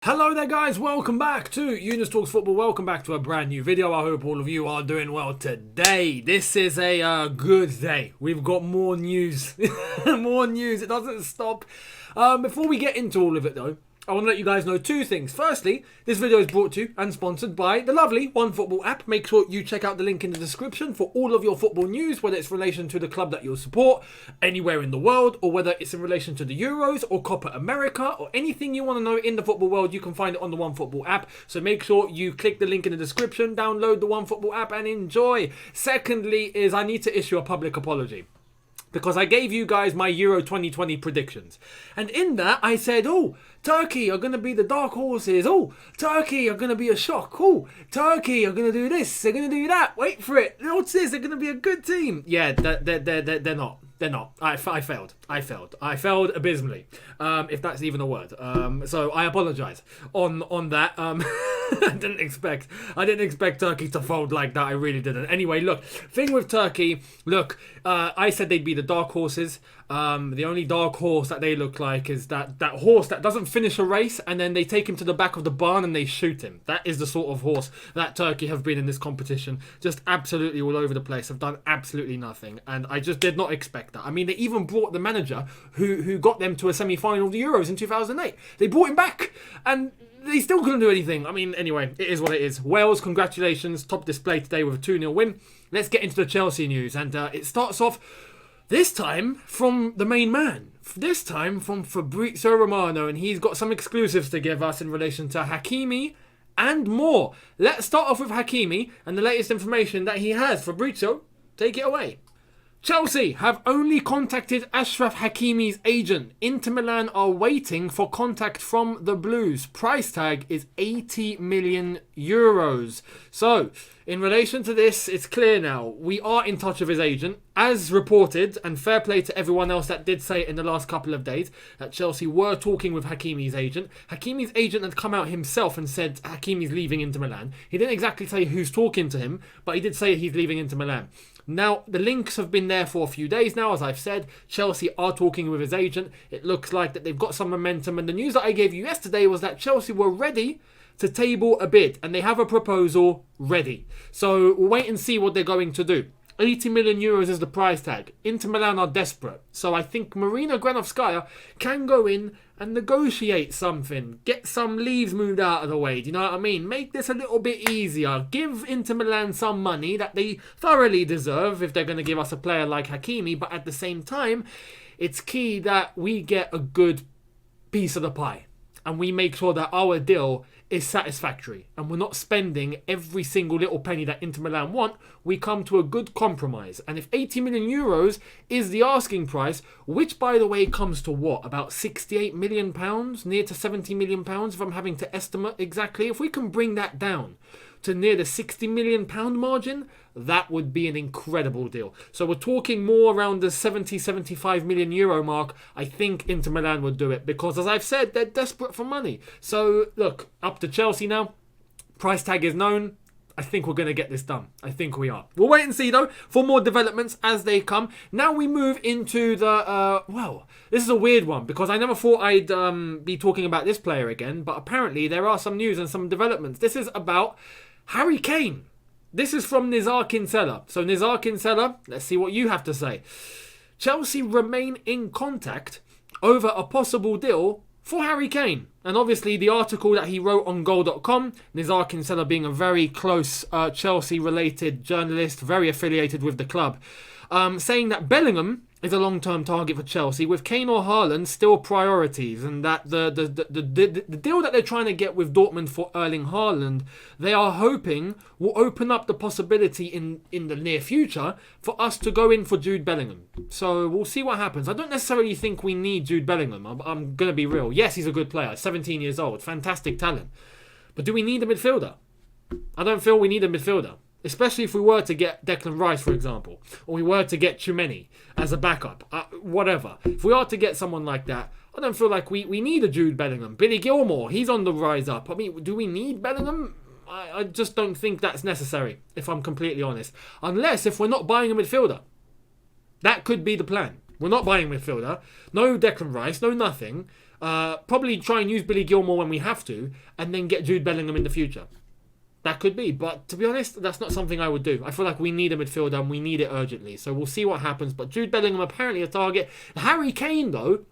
Hello there guys, welcome back to Younes Talks Football, welcome back to a brand new video. I hope all of you are doing well today. This is a good day. We've got more news, more news, it doesn't stop. Before we get into all of it though, I want to let you guys know two things. Firstly, this video is brought to you and sponsored by the lovely OneFootball app. Make sure you check out the link in the description for all of your football news, whether it's in relation to the club that you'll support anywhere in the world, or whether it's in relation to the Euros or Copa America or anything you want to know in the football world. You can find it on the OneFootball app. So make sure you click the link in the description, download the OneFootball app and enjoy. Secondly is I need to issue a public apology, because I gave you guys my Euro 2020 predictions. And in that, I said, oh, Turkey are going to be the dark horses. Oh, Turkey are going to be a shock. Oh, Turkey are going to do this. They're going to do that. Wait for it. What's this? They're going to be a good team. Yeah, they're not. They're not. I failed. I failed abysmally, if that's even a word. So I apologise on that. I didn't expect Turkey to fold like that. I really didn't. Anyway, look, thing with Turkey. Look, I said they'd be the dark horses. The only dark horse that they look like is that horse that doesn't finish a race and then they take him to the back of the barn and they shoot him. That is the sort of horse that Turkey have been in this competition. Just absolutely all over the place. Have done absolutely nothing. And I just did not expect that. I mean, they even brought the manager who got them to a semi-final of the Euros in 2008. They brought him back and they still couldn't do anything. I mean, anyway, it is what it is. Wales, congratulations. Top display today with a 2-0 win. Let's get into the Chelsea news. And it starts off this time from the main man. This time from Fabrizio Romano. And he's got some exclusives to give us in relation to Hakimi and more. Let's start off with Hakimi and the latest information that he has. Fabrizio, take it away. Chelsea have only contacted Achraf Hakimi's agent. Inter Milan are waiting for contact from the Blues. Price tag is 80 million euros. So, in relation to this, it's clear now. We are in touch with his agent. As reported, and fair play to everyone else that did say it in the last couple of days, that Chelsea were talking with Hakimi's agent. Hakimi's agent had come out himself and said Hakimi's leaving Inter Milan. He didn't exactly say who's talking to him, but he did say he's leaving Inter Milan. Now, the links have been there for a few days now, as I've said. Chelsea are talking with his agent. It looks like that they've got some momentum. And the news that I gave you yesterday was that Chelsea were ready to table a bid. And they have a proposal ready. So we'll wait and see what they're going to do. 80 million euros is the price tag. Inter Milan are desperate. So I think Marina Granovskaya can go in and negotiate something. Get some leaves moved out of the way. Do you know what I mean? Make this a little bit easier. Give Inter Milan some money that they thoroughly deserve if they're going to give us a player like Hakimi. But at the same time, it's key that we get a good piece of the pie. And we make sure that our deal is satisfactory and we're not spending every single little penny that Inter Milan want. We come to a good compromise. And if 80 million euros is the asking price, which by the way comes to what? About 68 million pounds? Near to 70 million pounds if I'm having to estimate exactly. If we can bring that down to near the 60 million pound margin, that would be an incredible deal. So we're talking more around the 75 million euro mark. I think Inter Milan would do it because, as I've said, they're desperate for money. So look, up to Chelsea now. Price tag is known. I think we're going to get this done. I think we are. We'll wait and see though for more developments as they come. Now we move into the, well, this is a weird one because I never thought I'd be talking about this player again, but apparently there are some news and some developments. This is about Harry Kane. This is from Nizar Kinsella. So Nizar Kinsella, let's see what you have to say. Chelsea remain in contact over a possible deal for Harry Kane. And obviously the article that he wrote on goal.com, Nizar Kinsella being a very close Chelsea-related journalist, very affiliated with the club, saying that Bellingham is a long-term target for Chelsea, with Kane or Haaland still priorities, and that the deal that they're trying to get with Dortmund for Erling Haaland, they are hoping will open up the possibility in the near future for us to go in for Jude Bellingham. So we'll see what happens. I don't necessarily think we need Jude Bellingham. I'm going to be real. Yes, he's a good player, 17 years old, fantastic talent. But do we need a midfielder? I don't feel we need a midfielder. Especially if we were to get Declan Rice, for example, or we were to get Tchouameni as a backup, whatever. If we are to get someone like that, I don't feel like we need a Jude Bellingham. Billy Gilmore, he's on the rise up. I mean, do we need Bellingham? I just don't think that's necessary, if I'm completely honest. Unless if we're not buying a midfielder. That could be the plan. We're not buying a midfielder. No Declan Rice, no nothing. Probably try and use Billy Gilmore when we have to, and then get Jude Bellingham in the future. That could be, but to be honest, that's not something I would do. I feel like we need a midfielder and we need it urgently. So we'll see what happens. But Jude Bellingham apparently a target. Harry Kane, though,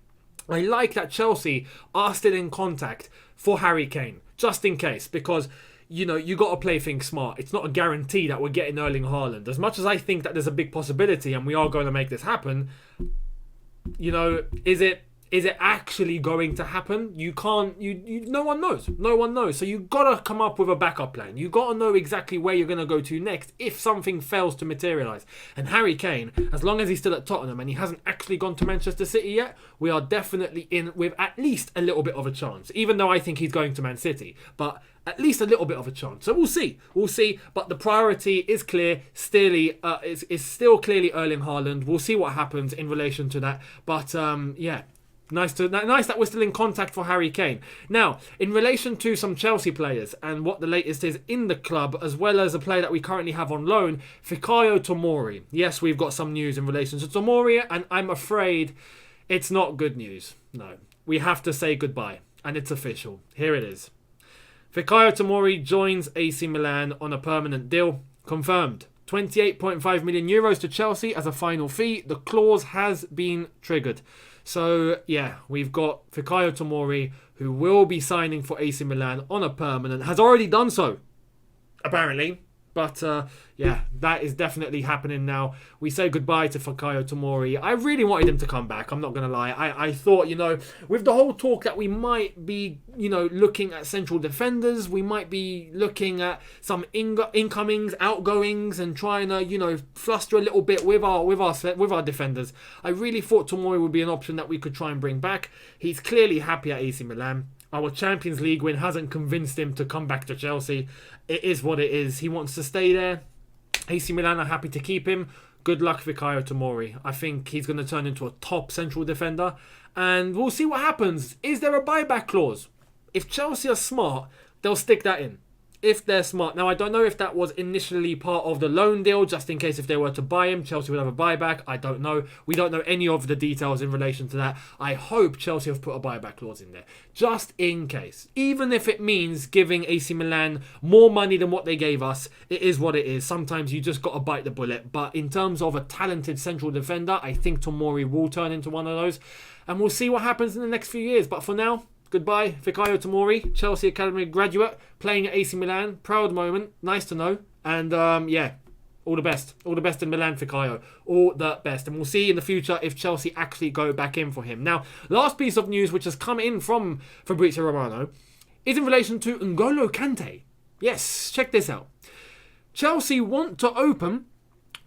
I like that Chelsea are still in contact for Harry Kane, just in case, because you got to play things smart. It's not a guarantee that we're getting Erling Haaland. As much as I think that there's a big possibility and we are going to make this happen, is it actually going to happen? You can't. No one knows. No one knows. So you gotta come up with a backup plan. You gotta know exactly where you're gonna go to next if something fails to materialise. And Harry Kane, as long as he's still at Tottenham and he hasn't actually gone to Manchester City yet, we are definitely in with at least a little bit of a chance. Even though I think he's going to Man City, but at least a little bit of a chance. So we'll see. But the priority is clear. Is still clearly Erling Haaland. We'll see what happens in relation to that. But yeah. Nice that we're still in contact for Harry Kane. Now, in relation to some Chelsea players and what the latest is in the club, as well as a player that we currently have on loan, Fabrizio Tomori. Yes, we've got some news in relation to Tomori, and I'm afraid it's not good news. No, we have to say goodbye, and it's official. Here it is. Fabrizio Tomori joins AC Milan on a permanent deal. Confirmed. 28.5 million euros to Chelsea as a final fee. The clause has been triggered. So, yeah, we've got Fabrizio Tomori, who will be signing for AC Milan on a permanent. Has already done so, apparently. But, yeah, that is definitely happening now. We say goodbye to Fabrizio Tomori. I really wanted him to come back, I'm not going to lie. I thought, with the whole talk that we might be, looking at central defenders, we might be looking at some incomings, outgoings, and trying to, fluster a little bit with our defenders. I really thought Tomori would be an option that we could try and bring back. He's clearly happy at AC Milan. Our Champions League win hasn't convinced him to come back to Chelsea. It is what it is. He wants to stay there. AC Milan are happy to keep him. Good luck, Fabrizio Tomori. I think he's going to turn into a top central defender. And we'll see what happens. Is there a buyback clause? If Chelsea are smart, they'll stick that in. If they're smart. Now, I don't know if that was initially part of the loan deal, just in case if they were to buy him, Chelsea would have a buyback. I don't know. We don't know any of the details in relation to that. I hope Chelsea have put a buyback clause in there, just in case. Even if it means giving AC Milan more money than what they gave us, it is what it is. Sometimes you just got to bite the bullet. But in terms of a talented central defender, I think Tomori will turn into one of those. And we'll see what happens in the next few years. But for now, goodbye, Fabrizio Tomori, Chelsea Academy graduate, playing at AC Milan. Proud moment, nice to know. And yeah, all the best. All the best in Milan, Fabrizio. All the best. And we'll see in the future if Chelsea actually go back in for him. Now, last piece of news which has come in from Fabrizio Romano is in relation to N'Golo Kante. Yes, check this out. Chelsea want to open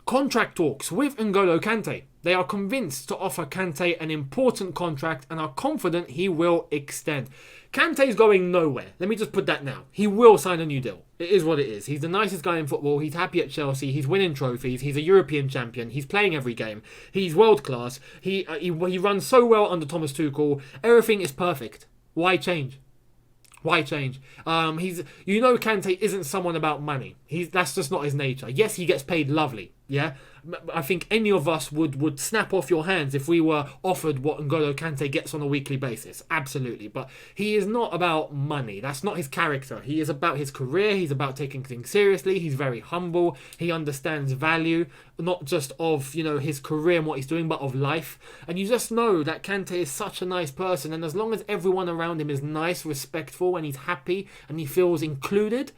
contract talks with N'Golo Kante. They are convinced to offer Kante an important contract and are confident he will extend. Kante is going nowhere. Let me just put that now. He will sign a new deal. It is what it is. He's the nicest guy in football. He's happy at Chelsea. He's winning trophies. He's a European champion. He's playing every game. He's world class. He runs so well under Thomas Tuchel. Everything is perfect. Why change? Why change? Kante isn't someone about money. That's just not his nature. Yes, he gets paid lovely. Yeah, I think any of us would snap off your hands if we were offered what N'Golo Kante gets on a weekly basis. Absolutely. But he is not about money. That's not his character. He is about his career. He's about taking things seriously. He's very humble. He understands value, not just of, his career and what he's doing, but of life. And you just know that Kante is such a nice person. And as long as everyone around him is nice, respectful, and he's happy and he feels included,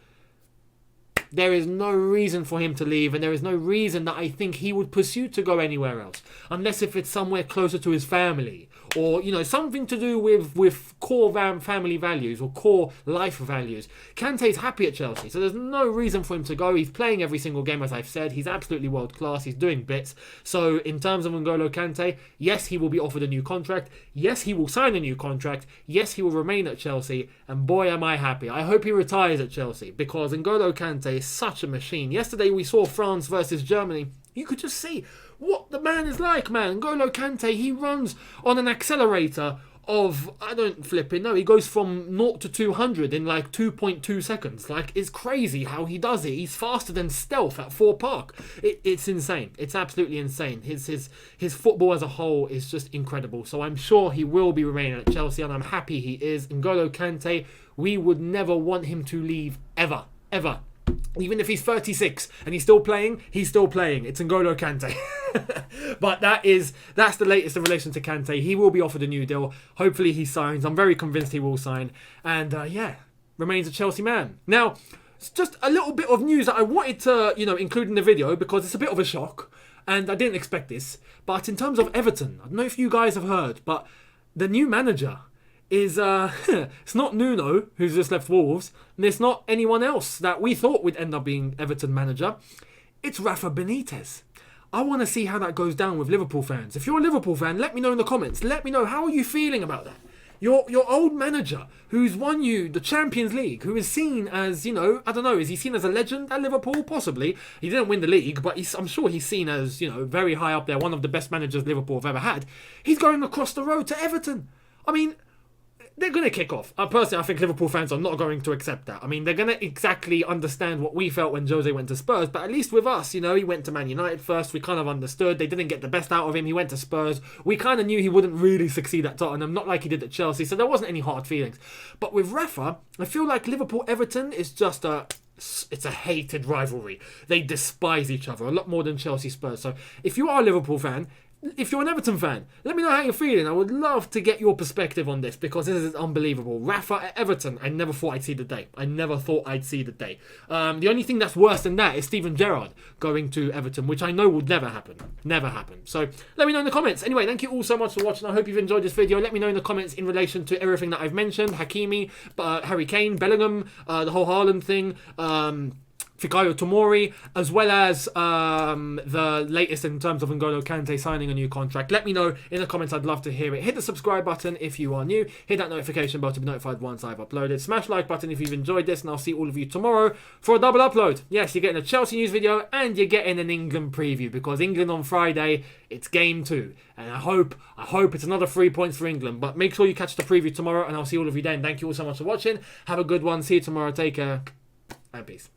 there is no reason for him to leave, and there is no reason that I think he would pursue to go anywhere else. Unless if it's somewhere closer to his family, or, something to do with core family values or core life values. Kante's happy at Chelsea, so there's no reason for him to go. He's playing every single game, as I've said. He's absolutely world class. He's doing bits. So in terms of N'Golo Kante, yes, he will be offered a new contract. Yes, he will sign a new contract. Yes, he will remain at Chelsea. And boy, am I happy. I hope he retires at Chelsea, because N'Golo Kante is such a machine. Yesterday we saw France versus Germany. You could just see what the man is like, man. N'Golo Kante, he runs on an accelerator I don't flip it, no, he goes from 0 to 200 in like 2.2 seconds. Like, it's crazy how he does it. He's faster than Stealth at 4 Park. It's insane. It's absolutely insane. His football as a whole is just incredible. So I'm sure he will be remaining at Chelsea, and I'm happy he is. N'Golo Kante, we would never want him to leave, ever. Even if he's 36 and he's still playing, he's still playing. It's N'Golo Kante. But that's the latest in relation to Kante. He will be offered a new deal. Hopefully he signs. I'm very convinced he will sign. And remains a Chelsea man. Now, it's just a little bit of news that I wanted to, include in the video because it's a bit of a shock. And I didn't expect this. But in terms of Everton, I don't know if you guys have heard, but the new manager is it's not Nuno, who's just left Wolves, and it's not anyone else that we thought would end up being Everton manager. It's Rafa Benitez. I want to see how that goes down with Liverpool fans. If you're a Liverpool fan, let me know in the comments. Let me know, how are you feeling about that? Your old manager, who's won you the Champions League, who is seen as, I don't know, is he seen as a legend at Liverpool? Possibly. He didn't win the league, but I'm sure he's seen as, very high up there, one of the best managers Liverpool have ever had. He's going across the road to Everton. I mean, they're going to kick off. Personally, I think Liverpool fans are not going to accept that. I mean, they're going to exactly understand what we felt when Jose went to Spurs, but at least with us, he went to Man United first. We kind of understood. They didn't get the best out of him. He went to Spurs. We kind of knew he wouldn't really succeed at Tottenham, not like he did at Chelsea, so there wasn't any hard feelings. But with Rafa, I feel like Liverpool-Everton is just it's a hated rivalry. They despise each other a lot more than Chelsea-Spurs. So if you are a Liverpool fan, if you're an Everton fan, let me know how you're feeling. I would love to get your perspective on this because this is unbelievable. Rafa at Everton, I never thought I'd see the day. The only thing that's worse than that is Steven Gerrard going to Everton, which I know would never happen. Never happen. So let me know in the comments. Anyway, thank you all so much for watching. I hope you've enjoyed this video. Let me know in the comments in relation to everything that I've mentioned. Hakimi, Harry Kane, Bellingham, the whole Haaland thing, Fabrizio Tomori, as well as the latest in terms of N'Golo Kante signing a new contract. Let me know in the comments. I'd love to hear it. Hit the subscribe button if you are new. Hit that notification bell to be notified once I've uploaded. Smash like button if you've enjoyed this, and I'll see all of you tomorrow for a double upload. Yes, you're getting a Chelsea news video and you're getting an England preview because England on Friday, it's game 2. And I hope it's another 3 points for England. But make sure you catch the preview tomorrow, and I'll see all of you then. Thank you all so much for watching. Have a good one. See you tomorrow. Take care and peace.